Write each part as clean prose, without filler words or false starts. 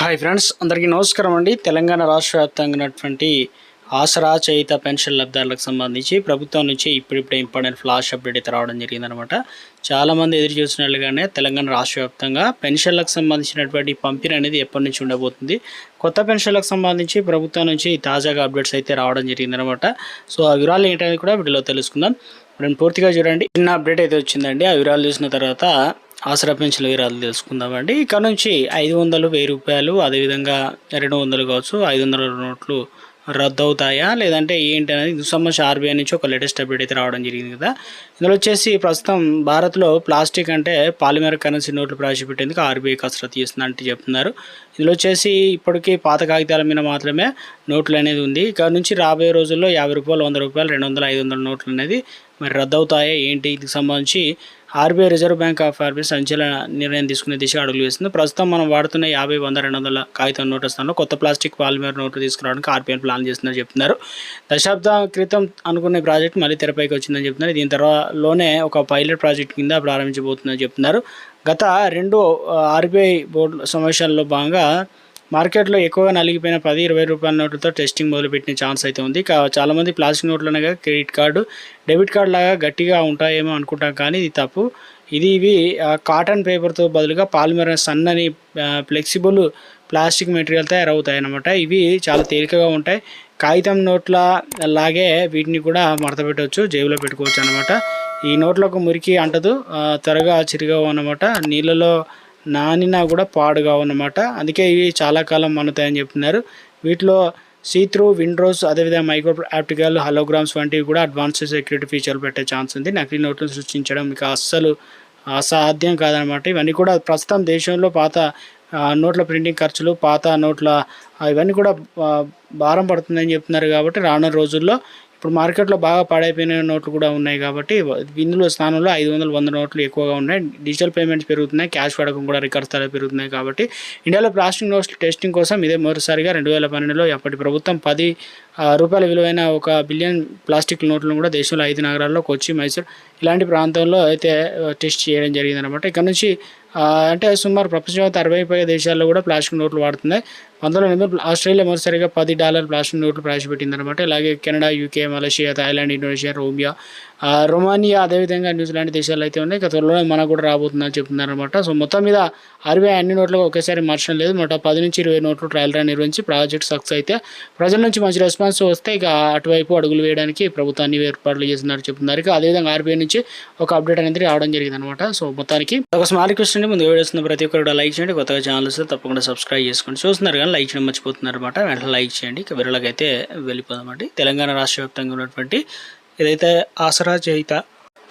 Hi friends, అందరికీ నమస్కారం అండి. తెలంగాణ రాష్ట్ర వ్యాప్తంగా ఉన్నటువంటి ఆసరా చేయుత పెన్షన్ లబ్ధిదారులకు సంబంధించి ప్రభుత్వం నుంచి ఇప్పుడిప్పుడే ఇంపార్టెంట్ ఫ్లాష్ అప్డేట్ అయితే రావడం జరిగిందనమాట. చాలామంది ఎదురు చూసినట్లుగానే తెలంగాణ రాష్ట్ర వ్యాప్తంగా పెన్షన్లకు సంబంధించినటువంటి పంపిణీ అనేది ఎప్పటి నుంచి ఉండబోతుంది. కొత్త పెన్షన్లకు సంబంధించి ప్రభుత్వం నుంచి తాజాగా అప్డేట్స్ అయితే రావడం జరిగిందనమాట. సో ఆ వివరాలు ఏంటనేది కూడా వీటిలో తెలుసుకుందాం. ఇప్పుడు పూర్తిగా చూడండి. చిన్న అప్డేట్ అయితే వచ్చిందండి. ఆ వివరాలు చూసిన తర్వాత ఆసరా పెన్షన్ వివరాలు తెలుసుకుందామండి. ఇక్కడ నుంచి 500, 1000 రూపాయలు, అదేవిధంగా 200 కావచ్చు, 500 నోట్లు రద్దు అవుతాయా లేదంటే ఏంటి అనేది ఇందుకు సంబంధించి ఆర్బీఐ నుంచి ఒక లేటెస్ట్ అప్డేట్ అయితే రావడం జరిగింది కదా. ఇందులో వచ్చేసి ప్రస్తుతం భారత్లో ప్లాస్టిక్ అంటే పాలిమర్ కరెన్సీ నోట్లు ప్రవేశపెట్టేందుకు ఆర్బీఐ కసరత్తు చేస్తుందంటే చెప్తున్నారు. ఇందులో వచ్చేసి ఇప్పటికీ పాత కాగితాల మీద మాత్రమే నోట్లు అనేది ఉంది. ఇక్కడ నుంచి రాబోయే రోజుల్లో 50 రూపాయలు, 100 రూపాయలు, 200, 500 నోట్లు అనేది మరి రద్దు అవుతాయా ఏంటి, ఇందుకు సంబంధించి RBI reserve bank of RBI సంచలన నిర్ణయం తీసుకునే దిశగా అడుగులు వేస్తుంది. ప్రస్తుతం మనం వాడుతున్న 50, 100, 200 కాగితం నోట్ల స్థానంలో కొత్త ప్లాస్టిక్ పాలిమర్ నోట్లు తీసుకురావడానికి ఆర్బీఐ ప్లాన్ చేస్తుందని చెప్తున్నారు. దశాబ్దం క్రితం అనుకునే ప్రాజెక్ట్ మళ్ళీ తెరపైకి వచ్చిందని చెప్తున్నారు. దీని తర్వాతలోనే ఒక పైలట్ ప్రాజెక్ట్ కింద ప్రారంభించబోతుందని చెప్తున్నారు. గత 2 ఆర్బీఐ బోర్డు సమావేశాల్లో భాగంగా మార్కెట్లో ఎక్కువగా నలిగిపోయిన 10, 20 రూపాయల నోట్లతో టెస్టింగ్ మొదలుపెట్టిన ఛాన్స్ అయితే ఉంది. చాలామంది ప్లాస్టిక్ నోట్లు అనగా క్రెడిట్ కార్డు, డెబిట్ కార్డు లాగా గట్టిగా ఉంటాయేమో అనుకుంటాం, కానీ ఇది తప్పు. ఇవి కాటన్ పేపర్తో బదులుగా పాలిమర్ సన్నని ఫ్లెక్సిబుల్ ప్లాస్టిక్ మెటీరియల్ తయారవుతాయి అన్నమాట. ఇవి చాలా తేలికగా ఉంటాయి. కాగితం నోట్ల లాగే వీటిని కూడా మడత పెట్టవచ్చు, జేబులో పెట్టుకోవచ్చు అనమాట. ఈ నోట్లకు మురికి అంటదు, త్వరగా చిరిగవు అన్నమాట. నీళ్ళలో నానినా కూడా పాడుగా ఉన్నమాట. అందుకే ఇవి చాలా కాలం మన్నుతాయని చెప్తున్నారు. వీటిలో సీత్రూ, విండోస్, అదేవిధంగా మైక్రో ఆప్టికల్ హలోగ్రామ్స్ వంటివి కూడా అడ్వాన్స్డ్ సెక్యూరిటీ ఫీచర్లు పెట్టే ఛాన్స్ ఉంది. నకిలీ నోట్లను సృష్టించడం ఇక అస్సలు అసాధ్యం కాదనమాట. ఇవన్నీ కూడా ప్రస్తుతం దేశంలో పాత నోట్ల ప్రింటింగ్ ఖర్చులు, పాత నోట్ల ఇవన్నీ కూడా భారం పడుతుందని చెప్తున్నారు. కాబట్టి రానున్న రోజుల్లో ఇప్పుడు మార్కెట్లో బాగా పాడైపోయిన నోట్లు కూడా ఉన్నాయి. కాబట్టి ఇందులో స్థానంలో 500, 100 నోట్లు ఎక్కువగా ఉన్నాయి. డిజిటల్ పేమెంట్స్ పెరుగుతున్నాయి, క్యాష్ వాడకం కూడా రికార్డ్ స్థాయిలో పెరుగుతున్నాయి. కాబట్టి ఇండియాలో ప్లాస్టిక్ నోట్స్ టెస్టింగ్ కోసం ఇదే మొదటిసారిగా 2012లో అప్పటి ప్రభుత్వం 10 రూపాయల విలువైన 1 బిలియన్ ప్లాస్టిక్ నోట్లను కూడా దేశంలో 5 నగరాల్లో కొచ్చి, మైసూర్ ఇలాంటి ప్రాంతాల్లో అయితే టెస్ట్ చేయడం జరిగిందనమాట. ఇక్కడ నుంచి అంటే సుమారు ప్రపంచంలో 60 పైగా దేశాల్లో కూడా ప్లాస్టిక్ నోట్లు వాడుతున్నాయి. 1908 ఆస్ట్రేలియా మొదటిసారిగా $10 ప్లాస్టిక్ నోట్లు ప్రవేశపెట్టిందనమాట. అలాగే Canada, UK, Malaysia, Thailand, Indonesia, Romania, అదేవిధంగా న్యూజిలాండ్ దేశాలు అయితే ఉన్నాయి. ఇక త్వరలో మనకు కూడా రాబోతుందని చెప్తున్నారనమాట. సో మొత్తం మీద ఆర్బీఐ అన్ని నోట్లు ఒకేసారి మార్చడం లేదు. 10 నుంచి 20 నోట్లు ట్రయల్ రన్ నిర్వహించి ప్రాజెక్ట్ సక్సెస్ అయితే ప్రజల నుంచి మంచి రెస్పాన్స్ వస్తే ఇక అటువైపు అడుగులు వేయడానికి ప్రభుత్వాన్ని ఏర్పాట్లు చేస్తున్నారు చెప్తున్నారు. ఇక అదేవిధంగా ఆర్బీఐ నుంచి ఒక అప్డేట్ అనేది రావడం జరిగింది అనమాట. సో మొత్తానికి ఒక స్మాల్ రిక్వెస్ట్ అండి, ముందు వీడియోస్ ప్రతి ఒక్కరు కూడా లైక్ చేయండి. కొత్తగా ఛానల్ వస్తే తప్పకుండా సబ్స్క్రైబ్ చేసుకోండి. చూస్తున్నారు కానీ లైక్ చేయడం మర్చిపోతున్నారు అనమాట. వెంటనే లైక్ చేయండి. ఇక వివరాలకైతే వెళ్ళిపోదామండి. తెలంగాణ రాష్ట్ర వ్యాప్తంగా ఉన్నటువంటి ఏదైతే ఆసరా చేయుత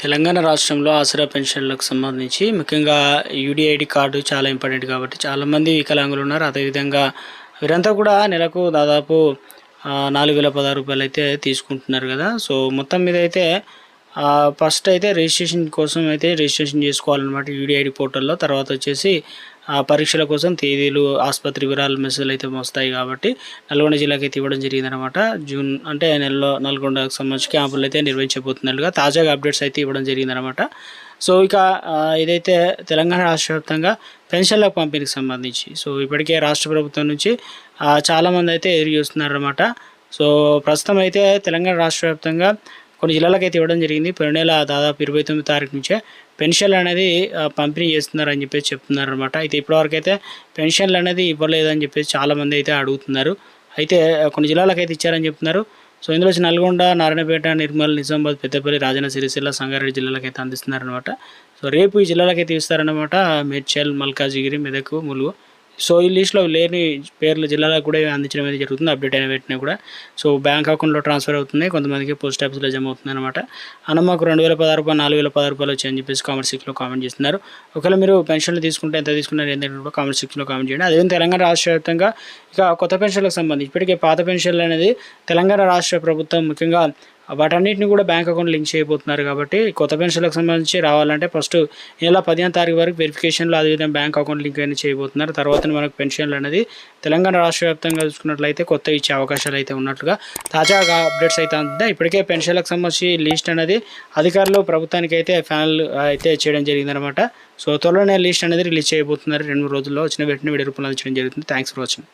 తెలంగాణ రాష్ట్రంలో ఆసరా పెన్షన్లకు సంబంధించి ముఖ్యంగా యూడిఐడి కార్డు చాలా ఇంపార్టెంట్. కాబట్టి చాలామంది వికలాంగులు ఉన్నారు. అదేవిధంగా వీరంతా కూడా నెలకు దాదాపు 4016 రూపాయలు అయితే తీసుకుంటున్నారు కదా. సో మొత్తం మీద అయితే ఫస్ట్ అయితే రిజిస్ట్రేషన్ కోసం అయితే రిజిస్ట్రేషన్ చేసుకోవాలన్నమాట యూడిఐడి పోర్టల్లో. తర్వాత వచ్చేసి పరీక్షల కోసం తేదీలు, ఆసుపత్రి వివరాలు మెసేజ్లు అయితే వస్తాయి. కాబట్టి నల్గొండ జిల్లాకి అయితే ఇవ్వడం జరిగిందనమాట. జూన్ అంటే నెలలో నల్గొండకు సంబంధించి క్యాంపులు అయితే నిర్వహించబోతున్నట్లుగా తాజాగా అప్డేట్స్ అయితే ఇవ్వడం జరిగిందనమాట. సో ఇక ఇదైతే తెలంగాణ రాష్ట్ర వ్యాప్తంగా పెన్షన్ల పంపిణీకి సంబంధించి సో ఇప్పటికే రాష్ట్ర ప్రభుత్వం నుంచి చాలామంది అయితే ఎదురు చూస్తున్నారన్నమాట. సో ప్రస్తుతం అయితే తెలంగాణ రాష్ట్ర వ్యాప్తంగా కొన్ని జిల్లాలకు అయితే ఇవ్వడం జరిగింది. పోయిన నెల దాదాపు 29 తారీఖు నుంచే పెన్షన్లు అనేది పంపిణీ చేస్తున్నారని చెప్పేసి చెప్తున్నారు అనమాట. అయితే ఇప్పటివరకు అయితే పెన్షన్లు అనేది ఇవ్వలేదని చెప్పేసి చాలామంది అయితే అడుగుతున్నారు. అయితే కొన్ని జిల్లాలకు అయితే ఇచ్చారని చెప్తున్నారు. సో ఇందులో వచ్చి నల్గొండ, నారాయణపేట, నిర్మల్, నిజామాబాద్, పెద్దపల్లి, రాజన్న సిరిసిల్ల, సంగారెడ్డి జిల్లాలకు అయితే అందిస్తున్నారనమాట. సో రేపు ఈ జిల్లాలకు అయితే ఇస్తారనమాట. మేడ్చల్, మల్కాజిగిరి, మెదక్, ములుగు. సో ఈ లిస్ట్లో లేని పేర్ల జిల్లాలకు కూడా అందించడం అయితే జరుగుతుంది. అప్డేట్ అయిన వెంటనే కూడా సో బ్యాంక్ అకౌంట్లో ట్రాన్స్ఫర్ అవుతుంది, కొంతమందికి పోస్ట్ ఆఫీస్లో జమ అవుతుంది అనమాట. మాకు 2016 రూపాయలు, 4016 రూపాయలు వచ్చాయని చెప్పేసి కామెంట్ సెక్షన్లో కామెంట్ చేస్తున్నారు. ఒకవేళ మీరు పెన్షన్లు తీసుకుంటే ఎంత తీసుకున్నారు ఏంటంటే కూడా కామెంట్ సెక్షన్లో కామెంట్ చేయండి. అదేవిధంగా తెలంగాణ రాష్ట్ర వ్యాప్తంగా ఇక కొత్త పెన్షన్లకు సంబంధించి ఇప్పటికే పాత పెన్షన్లు అనేది తెలంగాణ రాష్ట్ర ప్రభుత్వం ముఖ్యంగా వాటన్నిటిని కూడా బ్యాంక్ అకౌంట్ లింక్ చేయబోతున్నారు. కాబట్టి కొత్త పెన్షన్లకు సంబంధించి రావాలంటే ఫస్ట్ ఈ నెల 15వ తారీఖు వరకు వెరిఫికేషన్లో అదేవిధంగా బ్యాంక్ అకౌంట్ లింక్ అనేది చేయబోతున్నారు. తర్వాత మనకు పెన్షన్లు అనేది తెలంగాణ రాష్ట్ర వ్యాప్తంగా చూసుకున్నట్లయితే కొత్త ఇచ్చే అవకాశాలు అయితే ఉన్నట్లుగా తాజాగా అప్డేట్స్ అయితే ఉంది. ఇప్పటికే పెన్షన్లకు సంబంధించి లిస్ట్ అనేది అధికారులు ప్రభుత్వానికి అయితే ఫైనల్ అయితే చేయడం జరిగిందనమాట. సో త్వరలోనే లిస్ట్ అనేది రిలీజ్ చేయబోతున్నారు. 2-3 రోజుల్లో వచ్చిన వెంటనే వీడియో రూపంలో అందించడం జరుగుతుంది. Thanks for watching.